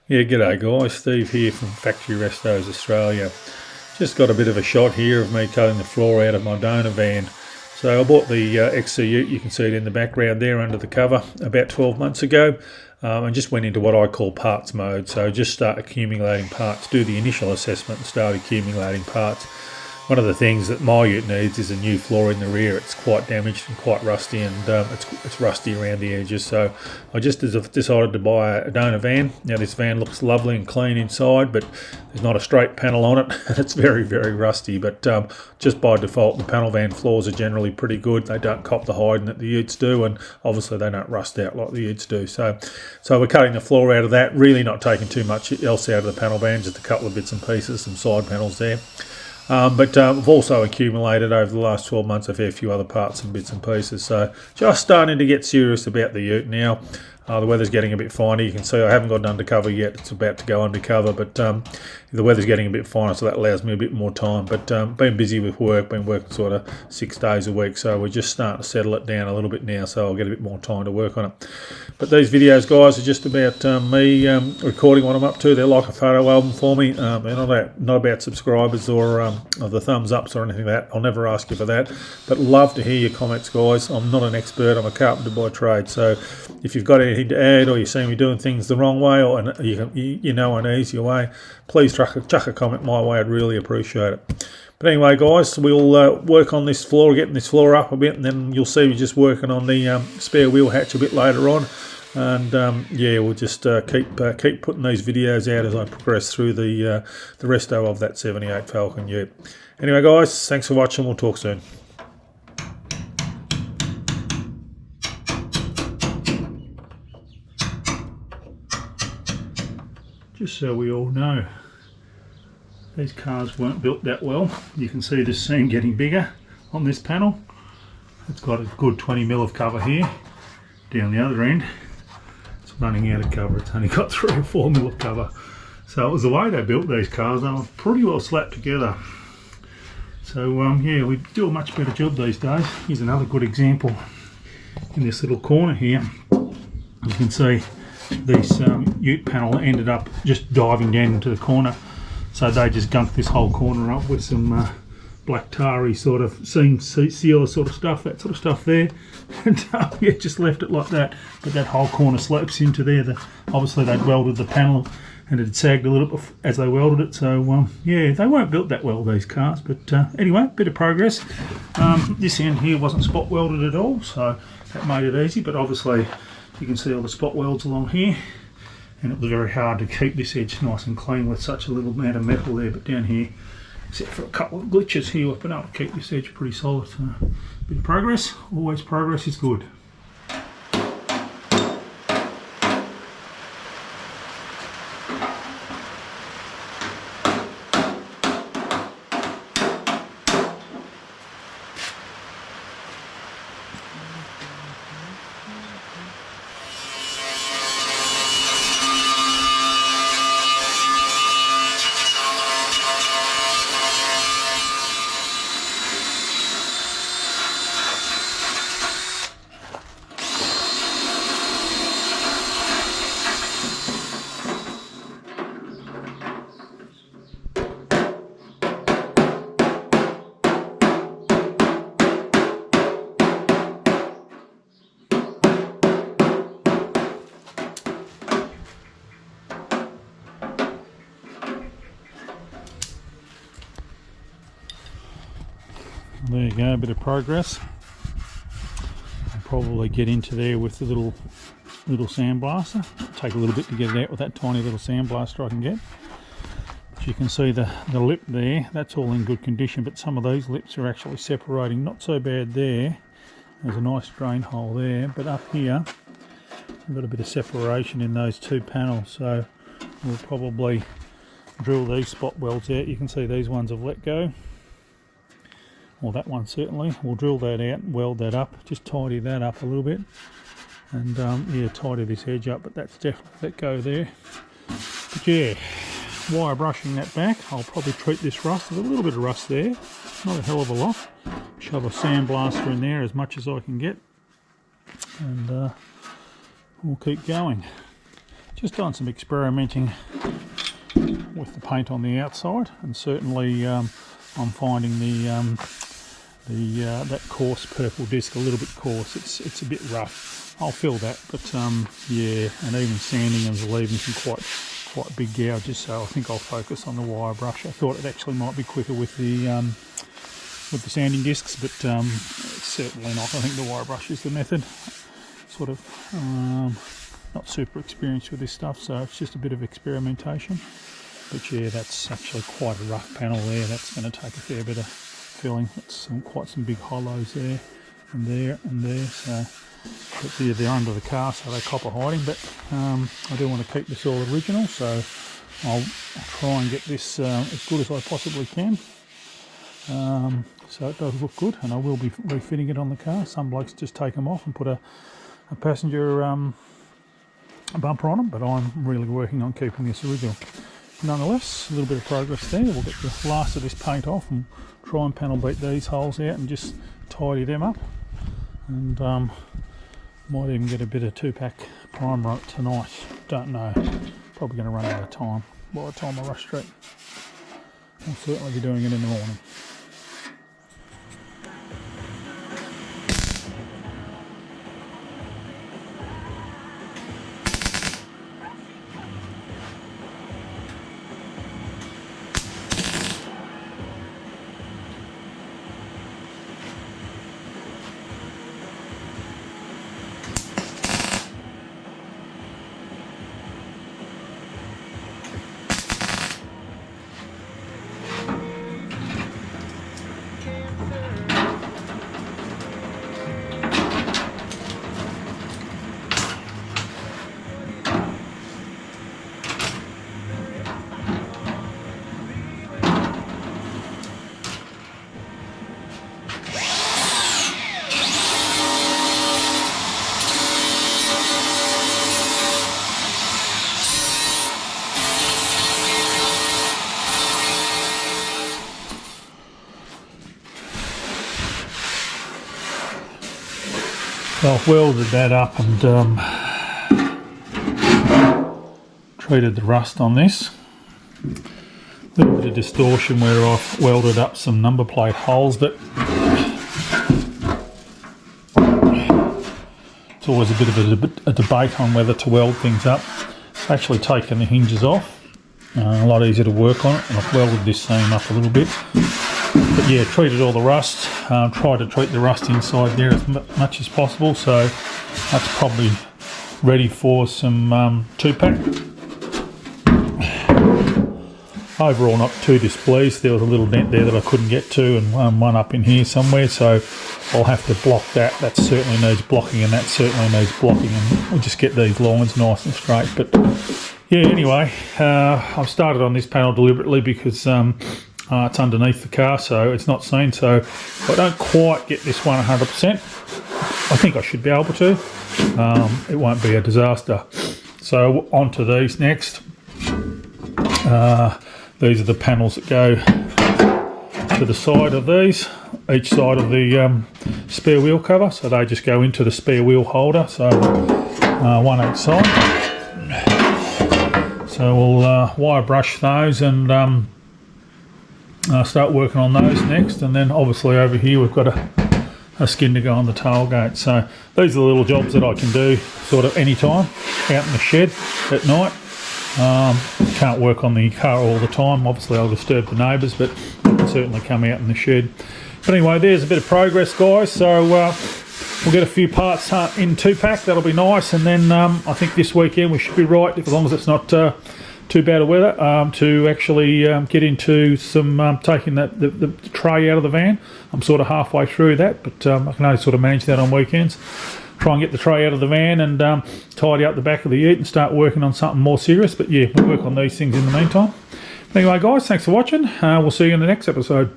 Yeah, g'day guys, Steve here from Factory Restos Australia. Just got a bit of a shot here of me cutting the floor out of my donor van. So I bought the XC ute, you can see it in the background there under the cover, about 12 months ago, and just went into what I call parts mode. So just start accumulating parts, do the initial assessment and start accumulating parts. One of the things that my ute needs is a new floor in the rear. It's quite damaged and quite rusty, and it's rusty around the edges. So I just decided to buy a donor van. Now this van looks lovely and clean inside, but there's not a straight panel on it, and it's very, very rusty. But just by default, the panel van floors are generally pretty good. They don't cop the hiding that the utes do, and obviously they don't rust out like the utes do. So we're cutting the floor out of that. Really not taking too much else out of the panel van, just a couple of bits and pieces, some side panels there. But I've also accumulated over the last 12 months a fair few other parts and bits and pieces. So just starting to get serious about the ute now. The weather's getting a bit finer. You can see I haven't got undercover yet. It's about to go undercover, but the weather's getting a bit finer, so that allows me a bit more time. But been busy with work, been working sort of 6 days a week, so we're just starting to settle it down a little bit now, so I'll get a bit more time to work on it. But these videos, guys, are just about me recording what I'm up to. They're like a photo album for me. They're not about subscribers or the thumbs ups or anything like that. I'll never ask you for that, but love to hear your comments, guys. I'm not an expert. I'm a carpenter by trade, so if you've got anything to add, or you see me doing things the wrong way, or you know an easier way, please chuck a comment my way. I'd really appreciate it. But anyway, guys, we'll work on this floor, getting this floor up a bit, and then you'll see me just working on the spare wheel hatch a bit later on. And yeah, we'll just keep putting these videos out as I progress through the resto of that 78 Falcon ute. Anyway, guys, thanks for watching. We'll talk soon. Just so we all know, these cars weren't built that well. You can see the seam getting bigger on this panel. It's got a good 20mm of cover here. Down the other end, it's running out of cover. It's only got 3 or 4mm of cover. So it was the way they built these cars. They were pretty well slapped together. So yeah, we do a much better job these days. Here's another good example in this little corner here. You can see this ute panel ended up just diving down into the corner, so they just gunked this whole corner up with some black tarry sort of seam sealer sort of stuff, that sort of stuff there, and yeah, just left it like that. But that whole corner slopes into there. Obviously they'd welded the panel and it had sagged a little bit as they welded it, so yeah, they weren't built that well, these cars. But anyway, bit of progress. This end here wasn't spot welded at all, so that made it easy, but obviously you can see all the spot welds along here, and it was very hard to keep this edge nice and clean with such a little amount of metal there. But down here, except for a couple of glitches here, we've been able to keep this edge pretty solid. So a bit of progress. Always progress is good. There you go, a bit of progress. I'll probably get into there with the little sandblaster. Take a little bit to get it out with that tiny little sandblaster I can get. But you can see the lip there, that's all in good condition, but some of those lips are actually separating. Not so bad there. There's a nice drain hole there, but up here we've got a bit of separation in those 2 panels, so we'll probably drill these spot welds out. You can see these ones have let go. Well, that one certainly. We'll drill that out and weld that up, just tidy that up a little bit, and yeah, tidy this edge up, but that's definitely let go there. But yeah, wire brushing that back. I'll probably treat this rust. There's a little bit of rust there, not a hell of a lot. Shove a sandblaster in there as much as I can get, and we'll keep going. just done some experimenting with the paint on the outside, and certainly I'm finding that coarse purple disc a little bit coarse. It's a bit rough. I'll fill that, but yeah, and even sanding is leaving some quite big gouges. So I think I'll focus on the wire brush. I thought it actually might be quicker with the sanding discs, but it's certainly not. I think the wire brush is the method. Sort of not super experienced with this stuff, so it's just a bit of experimentation. But yeah, that's actually quite a rough panel there. That's going to take a fair bit of filling. It's quite some big hollows there and there and there. So, but yeah, they're under the car, so they're copper hiding. But I do want to keep this all original, so I'll try and get this as good as I possibly can. So it does look good, and I will be refitting it on the car. Some blokes just take them off and put a passenger bumper on them, but I'm really working on keeping this original. Nonetheless, a little bit of progress there. We'll get the last of this paint off and try and panel beat these holes out and just tidy them up. And might even get a bit of 2-pack primer tonight. Don't know. Probably going to run out of time by the time I rush through. I'll certainly be doing it in the morning. So I've welded that up and treated the rust on this. A little bit of distortion where I've welded up some number plate holes, but it's always a bit of a debate on whether to weld things up. I've actually taken the hinges off, a lot easier to work on it, and I've welded this seam up a little bit. But yeah, treated all the rust, tried to treat the rust inside there as much as possible, so that's probably ready for some 2-pack. Overall not too displeased. There was a little dent there that I couldn't get to, and one up in here somewhere, so I'll have to block that. That certainly needs blocking, and that certainly needs blocking, and we'll just get these lines nice and straight. But yeah, anyway, I've started on this panel deliberately because it's underneath the car, so it's not seen, so if I don't quite get this one 100%, I think I should be able to. It won't be a disaster. So on to these next. These are the panels that go to the side of these, each side of the spare wheel cover, so they just go into the spare wheel holder, so one each side. So we'll wire brush those and start working on those next, and then obviously over here we've got a skin to go on the tailgate. So these are the little jobs that I can do sort of any time out in the shed at night. Can't work on the car all the time, obviously I'll disturb the neighbours, but I can certainly come out in the shed. But anyway, there's a bit of progress, guys, so we'll get a few parts in 2-pack, that'll be nice, and then I think this weekend we should be right, as long as it's not too bad of weather, to actually get into some taking the tray out of the van. I'm sort of halfway through that, but I can only sort of manage that on weekends. Try and get the tray out of the van and tidy up the back of the ute and start working on something more serious. But yeah, we'll work on these things in the meantime. Anyway, guys, thanks for watching. We'll see you in the next episode.